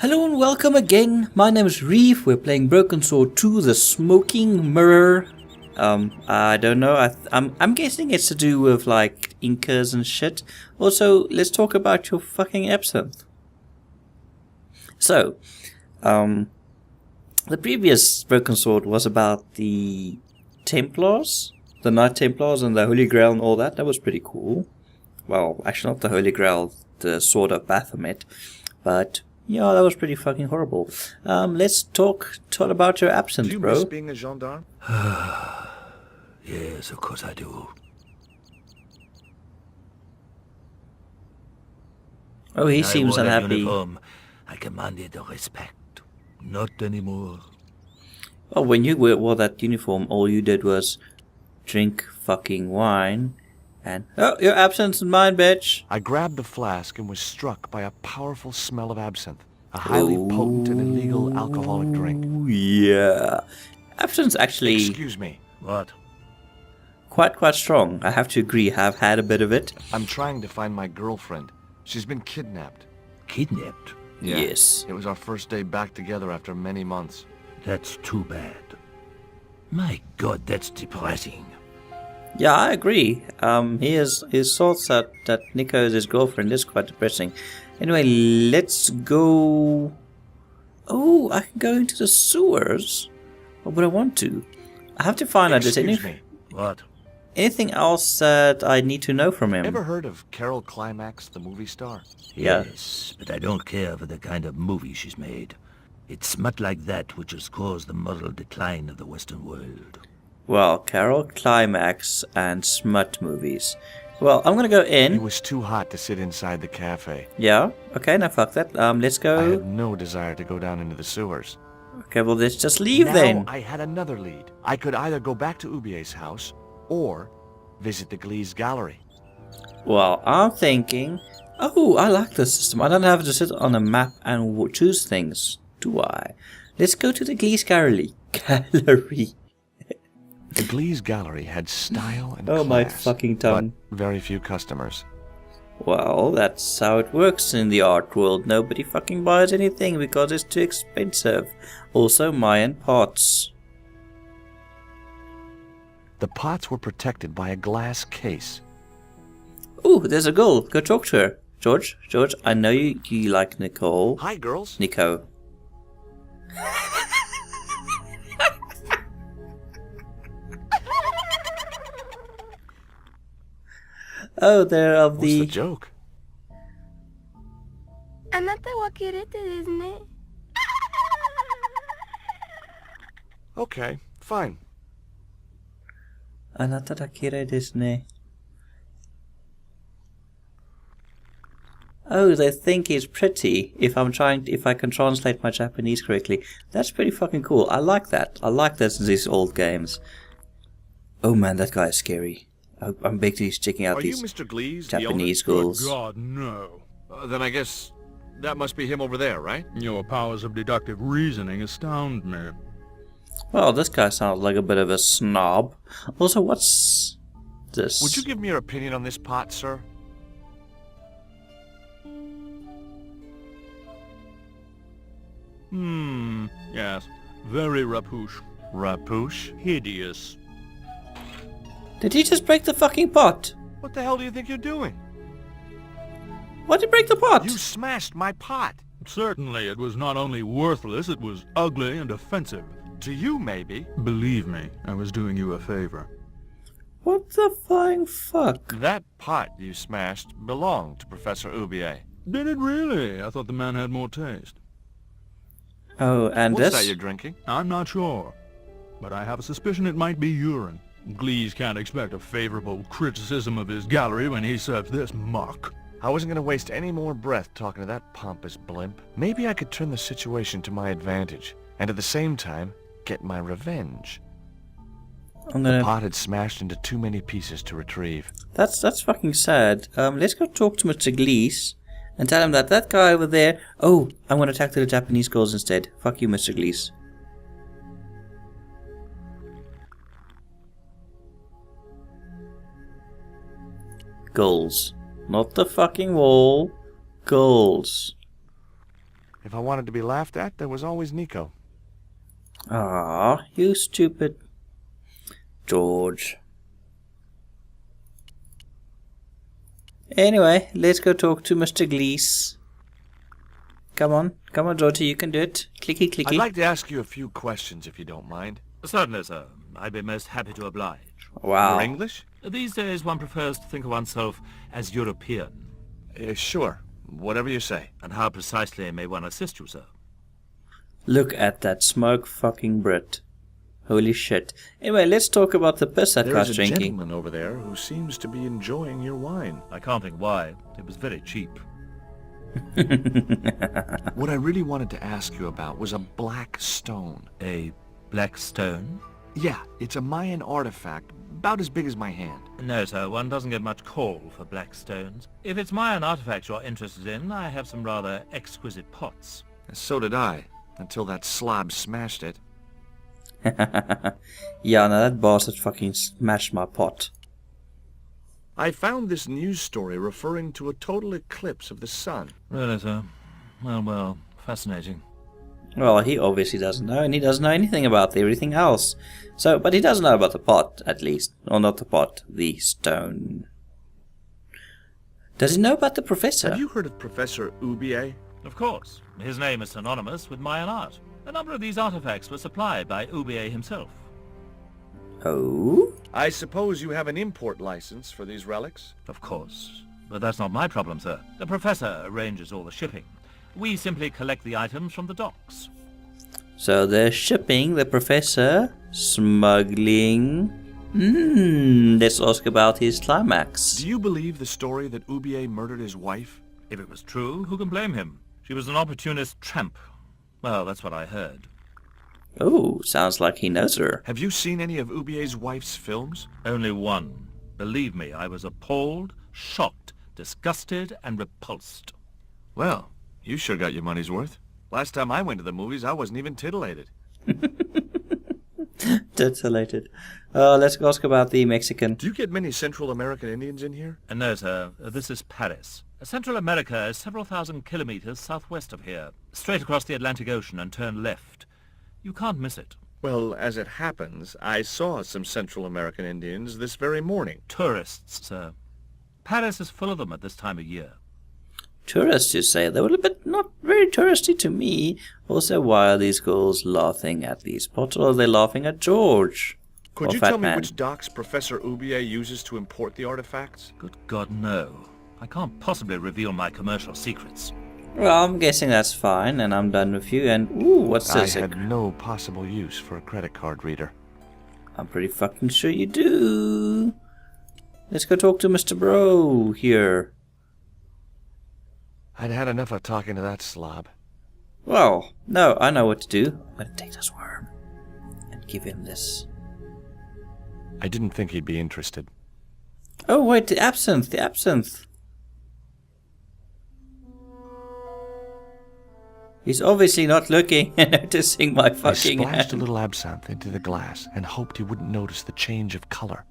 Hello and welcome again. My name is Reef. We're playing Broken Sword 2, The Smoking Mirror. I don't know. I'm guessing it's to do with like Incas and shit. Also, let's talk about your fucking absinthe. So, the previous Broken Sword was about the Templars, the Knight Templars and the Holy Grail and all that. That was pretty cool. Well, actually not the Holy Grail, the Sword of Baphomet, but yeah, that was pretty fucking horrible. Let's talk about your absinthe, do you bro. miss being a gendarme? Yes, of course I do. Oh, he I seems wore that unhappy. uniform, I commanded respect. Not anymore. Oh, when you wore that uniform, all you did was drink fucking wine and... Oh, your absinthe is mine, bitch! I grabbed the flask and was struck by a powerful smell of absinthe, a highly potent and illegal alcoholic drink. Oh, yeah. Absinthe's actually... Excuse me. What? Quite strong. I have to agree, I've had a bit of it. I'm trying to find my girlfriend. She's been kidnapped. Kidnapped? Yeah. Yes. It was our first day back together after many months. That's too bad. My God, that's depressing. Yeah, I agree. His thoughts that Nico is his girlfriend is quite depressing. Anyway, let's go... Oh, I can go into the sewers? Or would I want to? I have to find out, Excuse me. What? anything else that I need to know from him. Ever heard of Carol Climax, the movie star? Yeah. Yes, but I don't care for the kind of movie she's made. It's smut like that which has caused the moral decline of the Western world. Well, Carol Climax and smut movies. Well, I'm gonna go in. It was too hot to sit inside the cafe. Yeah, okay, now fuck that. Let's I go. had no desire to go down into the sewers. Okay, well, let's just leave Now then. I had another lead. I could either go back to Ubier's house or visit the Glee's gallery. Well, I'm thinking... Oh, I like this system. I don't have to sit on a map and choose things, do I? Let's go to the Glee's gallery. The Glee's gallery had style and Oh, class, my fucking tongue. but very few customers. Well, that's how it works in the art world. Nobody fucking buys anything because it's too expensive. Also, Mayan pots. The pots were protected by a glass case. Ooh, there's a girl. Go talk to her. George, I know you like Nicole. Hi, girls. Nico. Oh, they're of What's the the... joke? あなたはキレてですね。 Okay, fine. あなただ綺麗ですね. Oh, they think he's pretty if I can translate my Japanese correctly. That's pretty fucking cool. I like that. I like this in these old games. Oh man, that guy is scary. I'm big to checking out Are you these Mr. Glee's, Japanese Good girls. God, no. Then I guess that must be him over there, right? Your powers of deductive reasoning astound me. Well, this guy sounds like a bit of a snob. Also, what's this? Would you give me your opinion on this pot, sir? Yes. Very rapouche. Rapouche? Hideous. Did he just break the fucking pot? What the hell do you think you're doing? Why did he break the pot? You smashed my pot. Certainly, it was not only worthless, it was ugly and offensive. To you, maybe. Believe me, I was doing you a favor. What the flying fuck? That pot you smashed belonged to Professor Ubier. Did it really? I thought the man had more taste. Oh, and What's this? that you're drinking? I'm not sure, but I have a suspicion it might be urine. Glees can't expect a favorable criticism of his gallery when he serves this muck. I wasn't going to waste any more breath talking to that pompous blimp. Maybe I could turn the situation to my advantage, and at the same time, get my revenge. I'm The gonna... pot had smashed into too many pieces to retrieve. That's fucking sad. Let's go talk to Mr. Glees and tell him that guy over there... Oh, I'm gonna attack the Japanese girls instead. Fuck you, Mr. Glees. Goals. Not the fucking wall. Goals. If I wanted to be laughed at, there was always Nico. Ah, you stupid George. Anyway, let's go talk to Mr. Glees. Come on, Georgie, you can do it. Clicky, clicky. I'd like to ask you a few questions, if you don't mind. Certainly, sir. I'd be most happy to oblige. Wow. Your English? These days one prefers to think of oneself as European. Sure. Whatever you say. And how precisely may one assist you, sir? Look at that smoke fucking Brit. Holy shit. Anyway, let's talk about the piss that guy's There's a drinking. gentleman over there who seems to be enjoying your wine. I can't think why. It was very cheap. What I really wanted to ask you about was a black stone. A black stone? Yeah, it's a Mayan artifact, about as big as my hand. No, sir, one doesn't get much call for black stones. If it's Mayan artifacts you're interested in, I have some rather exquisite pots. So did I, until that slob smashed it. Yeah, no, that bastard fucking smashed my pot. I found this news story referring to a total eclipse of the sun. Really, sir? Well, fascinating. Well, he obviously doesn't know, and he doesn't know anything about everything else. So, but he does know about the pot, at least. Or not the pot, the stone. Does he know about the professor? Have you heard of Professor Ubier? Of course. His name is synonymous with Mayan art. A number of these artifacts were supplied by Ubier himself. Oh? I suppose you have an import license for these relics? Of course. But that's not my problem, sir. The professor arranges all the shipping. We simply collect the items from the docks. So they're shipping, the professor, smuggling. Let's ask about his climax. Do you believe the story that Ubier murdered his wife? If it was true, who can blame him? She was an opportunist tramp. Well, that's what I heard. Oh, sounds like he knows her. Have you seen any of Ubier's wife's films? Only one. Believe me, I was appalled, shocked, disgusted, and repulsed. Well, you sure got your money's worth. Last time I went to the movies, I wasn't even titillated. Titillated. Let's ask about the Mexican. Do you get many Central American Indians in here? No, sir. This is Paris. Central America is several thousand kilometers southwest of here. Straight across the Atlantic Ocean and turn left. You can't miss it. Well, as it happens, I saw some Central American Indians this very morning. Tourists, sir. Paris is full of them at this time of year. Tourists, you say? They were a bit not very touristy to me. Also, why are these girls laughing at these pots? Or are they laughing at George? Could Or you Fat tell me Man? which docks Professor Ubier uses to import the artifacts? Good God, no. I can't possibly reveal my commercial secrets. Well, I'm guessing that's fine, and I'm done with you. And ooh, what's this? I had no possible use for a credit card reader. I'm pretty fucking sure you do. Let's go talk to Mr. Bro here. I'd had enough of talking to that slob. Well, no, I know what to do. I'm gonna take this worm and give him this. I didn't think he'd be interested. Oh wait, the absinthe, the absinthe. He's obviously not looking and noticing my I fucking splashed a hand. little absinthe into the glass and hoped he wouldn't notice the change of color.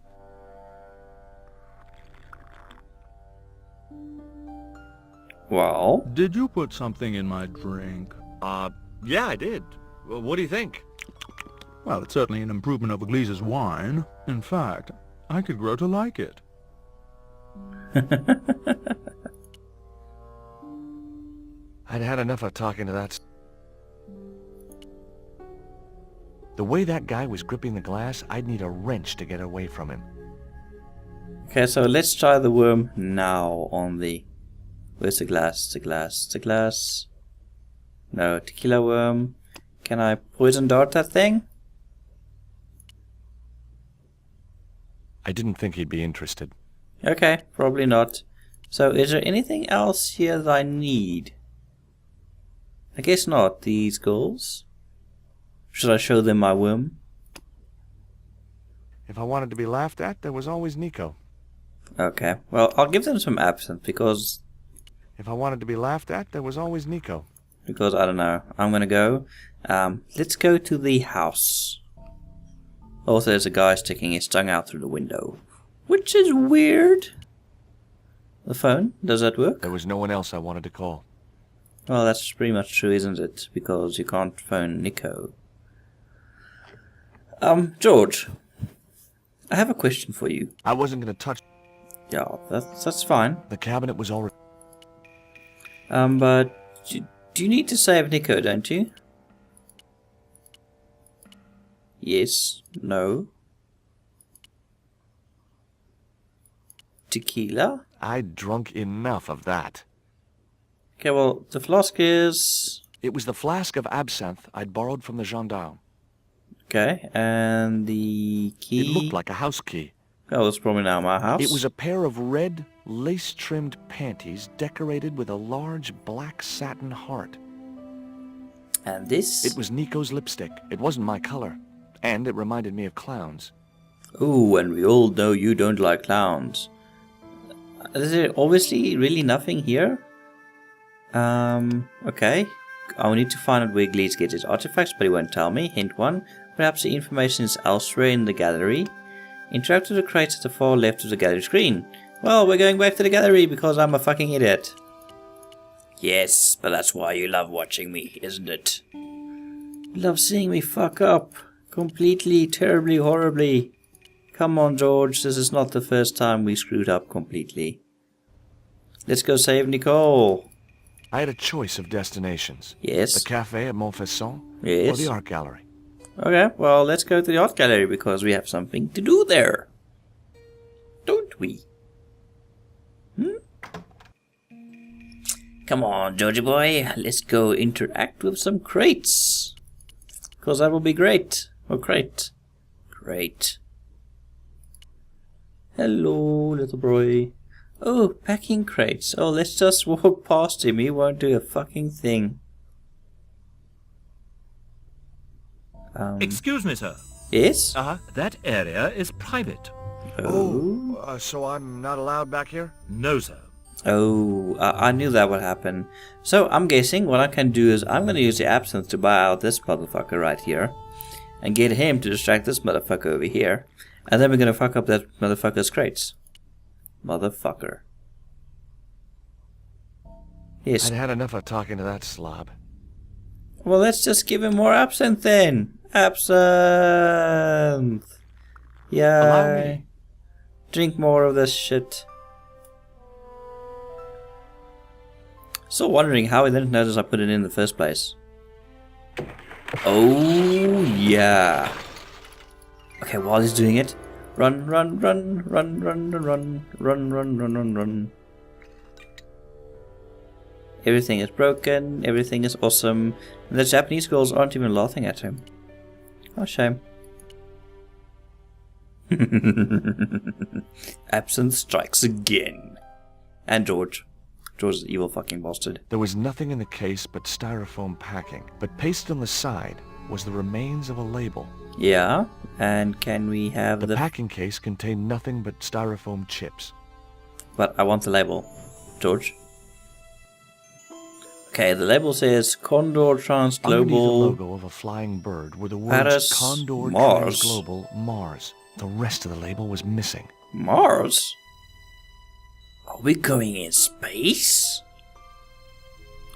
Well, Did you put something in my drink? Yeah, I did. Well, what do you think? Well, it's certainly an improvement over Glees's wine. In fact, I could grow to like it. I'd had enough of talking to that. The way that guy was gripping the glass, I'd need a wrench to get away from him. okay, so let's try the worm now on the... Where's the glass? The glass, the glass. No, tequila worm. Can I poison dart that thing? I didn't think he'd be interested. Okay, probably not. So is there anything else here that I need? I guess not. These girls. Should I show them my worm? If I wanted to be laughed at, there was always Nico. Okay, well, I'll give them some absinthe because If I wanted to be laughed at, there was always Nico. I don't know. I'm gonna go. Let's go to the house. Also, there's a guy sticking his tongue out through the window, which is weird. The phone, does that work? There was no one else I wanted to call. Well, that's pretty much true, isn't it? Because you can't phone Nico. George, I have a question for you. I wasn't going to touch... Yeah, that's fine. The cabinet was already... But do you need to save Nico, don't you? Yes. No. Tequila? I'd drunk enough of that. Okay, well, the flask is... It was the flask of absinthe I'd borrowed from the gendarme. Okay, and the key... It looked like a house key. Oh, it's probably now my house. It was a pair of red, lace-trimmed panties decorated with a large black satin heart. And this? It was Nico's lipstick. It wasn't my color. And it reminded me of clowns. Ooh, and we all know you don't like clowns. Is there obviously really nothing here? Okay. I will need to find out where Glees gets his artifacts, but he won't tell me. Hint 1. Perhaps the information is elsewhere in the gallery. Interact with the crates at the far left of the gallery screen. Well, we're going back to the gallery because I'm a fucking idiot. Yes, but that's why you love watching me, isn't it? You love seeing me fuck up. Completely, terribly, horribly. Come on, George, this is not the first time we screwed up completely. Let's go save Nicole. I had a choice of destinations. Yes. The cafe at Montfaucon Yes. or the art gallery. Okay, well, let's go to the art gallery because we have something to do there. Don't we? Come on, Georgie boy, let's go interact with some crates. Because that will be great. Oh, crate. Great. Hello, little boy. Oh, packing crates. Oh, let's just walk past him. He won't do a fucking thing. Excuse me, sir. Yes? That area is private. So I'm not allowed back here? No, sir. Oh, I knew that would happen. So I'm guessing what I can do is I'm going to use the absinthe to buy out this motherfucker right here. And get him to distract this motherfucker over here. And then we're going to fuck up that motherfucker's crates. Motherfucker. Yes. I'd had enough of talking to that slob. Well, let's just give him more absinthe then. Absinthe. Yeah. Allow me. Drink more of this shit. Still wondering how I didn't notice I put it in the first place. Oh, yeah. Okay, while he's doing it, run, run, run, run, run, run, run, run, run, run, run, run. Everything is broken, everything is awesome. And the Japanese girls aren't even laughing at him. Oh, shame. Absinthe strikes again. And George. George's an evil fucking bastard. There was nothing in the case but styrofoam packing, but pasted on the side was the remains of a label. Yeah, and can we have The packing case contained nothing but styrofoam chips. But I want the label. George? Okay, the label says Condor Trans Underneath the Global logo of a flying bird were the words Paris, Condor Mars. Trans Global Mars. The rest of the label was missing. Mars? Are we going in space?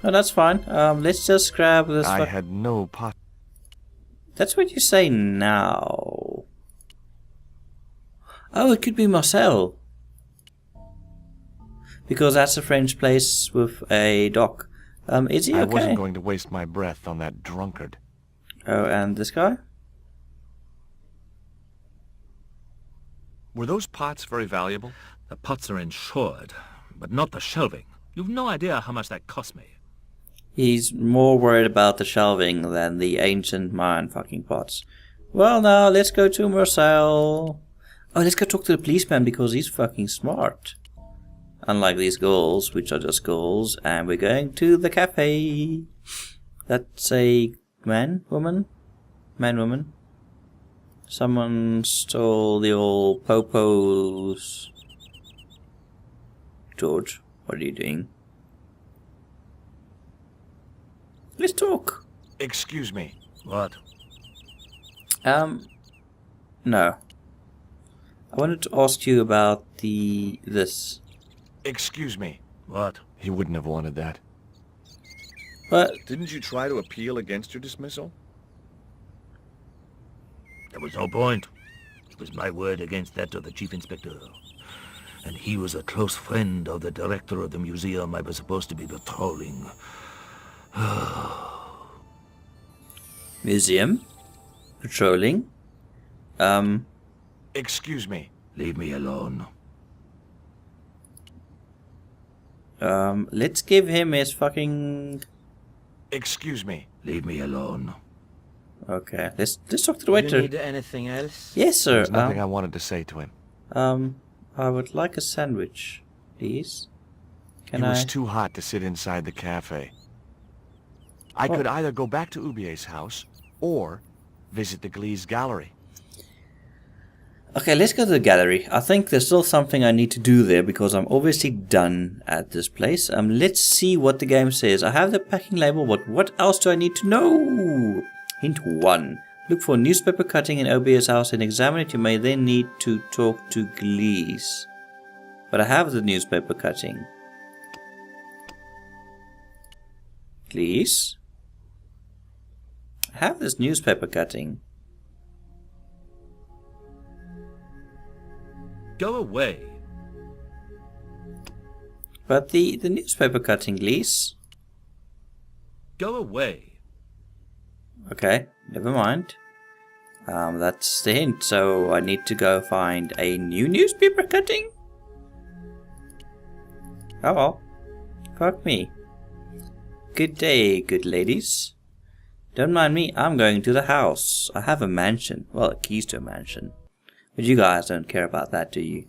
Oh, that's fine. Let's just grab this. I had no pot. That's what you say now. Oh, it could be Marcel. Because that's a French place with a dock. Is he okay? I wasn't going to waste my breath on that drunkard. Oh, and this guy? Were those pots very valuable? The pots are insured, but not the shelving. You've no idea how much that cost me. He's more worried about the shelving than the ancient Mayan fucking pots. Well, now, let's go to Marcel. Oh, let's go talk to the policeman because he's fucking smart. Unlike these girls, which are just girls. And we're going to the cafe. That's a man, woman? Man, woman? Someone stole the old popos. George, what are you doing? Let's talk. Excuse me. What? No. I wanted to ask you about this. Excuse me. What? He wouldn't have wanted that. But Didn't you try to appeal against your dismissal? There was no point. It was my word against that of the chief inspector. And he was a close friend of the director of the museum I was supposed to be patrolling. museum? Patrolling? Excuse me. Leave me alone. Let's give him his fucking... Excuse me. Leave me alone. Okay, let's talk to the You waiter. need anything else? Yes, sir. There's nothing I wanted to say to him. I would like a sandwich, please. Can It I? was too hot to sit inside the cafe. I Oh. could either go back to Ubier's house or visit the Glee's gallery. Okay, let's go to the gallery. I think there's still something I need to do there because I'm obviously done at this place. Let's see what the game says. I have the packing label, but what else do I need to know? Hint 1. Look for newspaper cutting in Ubier's house and examine it. You may then need to talk to Glees. But I have the newspaper cutting. Glees? I have this newspaper cutting. Go away. But the newspaper cutting, Glees. Go away. Okay, never mind. That's the hint, so I need to go find a new newspaper cutting? Oh well. Fuck me. Good day, good ladies. Don't mind me, I'm going to the house. I have a mansion. Well, keys to a mansion. But you guys don't care about that, do you?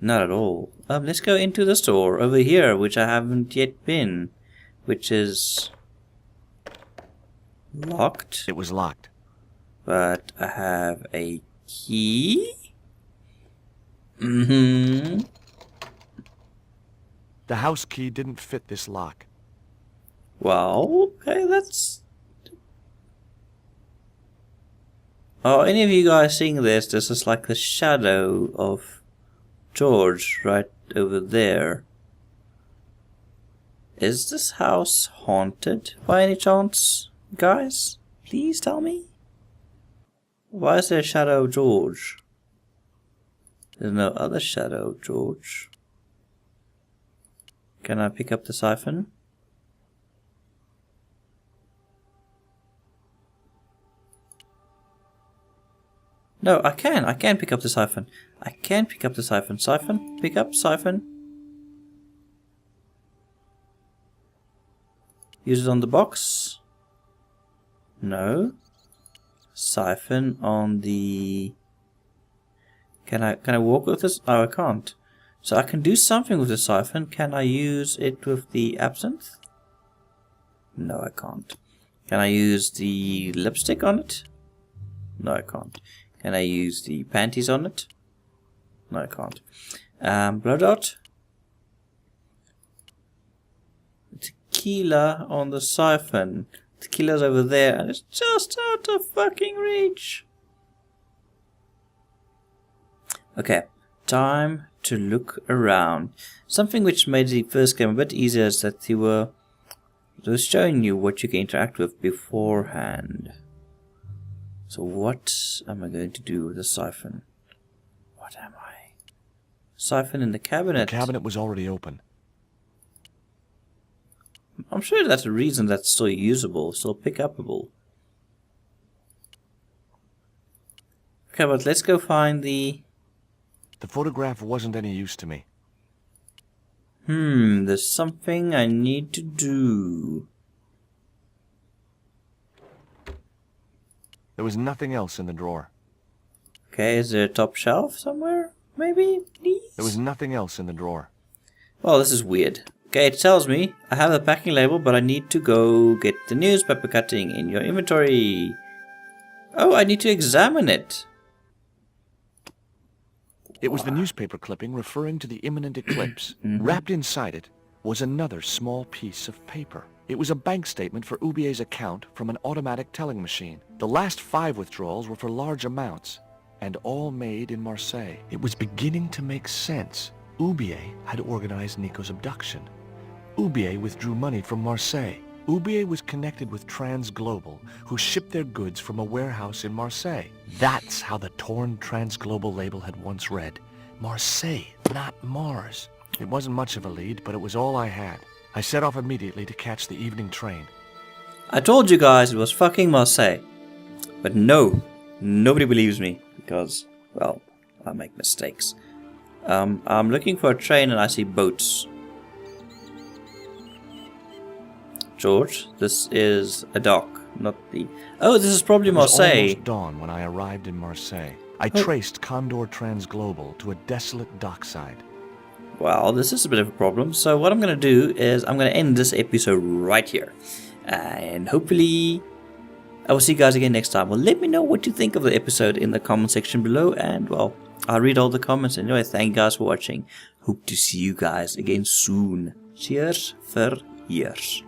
Not at all. Let's go into the store over here, which I haven't yet been. Which is... locked. It was locked. But I have a key? Mm-hmm. The house key didn't fit this lock. Well, okay, that's... Oh, any of you guys seeing this? This is like the shadow of George right over there. Is this house haunted by any chance, guys? Please tell me. Why is there a shadow of George? There's no other shadow of George. Can I pick up the siphon? No, I can. I can pick up the siphon. I can pick up the siphon. Siphon? Pick up siphon. Use it on the box. No. Siphon on the... Can I walk with this? Oh, I can't. So I can do something with the siphon. Can I use it with the absinthe? No, I can't. Can I use the lipstick on it? No, I can't. Can I use the panties on it? No, I can't. Blow dot. Tequila on the siphon. Tequila's over there and it's just out of fucking reach. Okay, time to look around. Something which made the first game a bit easier is that they were showing you what you can interact with beforehand. So what am I going to do with the siphon? What am I? Siphon in the cabinet. The cabinet was already open. I'm sure that's a reason that's still usable, still pick-upable. Okay, but let's go find the... The photograph wasn't any use to me. There's something I need to do. There was nothing else in the drawer. Okay, is there a top shelf somewhere? Maybe? Please? There was nothing else in the drawer. Well, this is weird. Okay, it tells me I have the packing label, but I need to go get the newspaper cutting in your inventory. Oh, I need to examine it. It was the newspaper clipping referring to the imminent eclipse. Wrapped inside it was another small piece of paper. It was a bank statement for Ubier's account from an automatic telling machine. The last 5 withdrawals were for large amounts, and all made in Marseille. It was beginning to make sense. Ubier had organized Nico's abduction. Ubier withdrew money from Marseille. Ubier was connected with Transglobal, who shipped their goods from a warehouse in Marseille. That's how the torn Transglobal label had once read. Marseille, not Mars. It wasn't much of a lead, but it was all I had. I set off immediately to catch the evening train. I told you guys it was fucking Marseille. But no, nobody believes me because, well, I make mistakes. I'm looking for a train and I see boats. George, this is a dock, not the... Oh, this is probably Marseille. It was almost dawn when I arrived in Marseille. I traced Condor Transglobal to a desolate dockside. Well, this is a bit of a problem. So what I'm going to do is I'm going to end this episode right here. And hopefully I will see you guys again next time. Well, let me know what you think of the episode in the comment section below. And, well, I'll read all the comments. Anyway, thank you guys for watching. Hope to see you guys again soon. Cheers for years.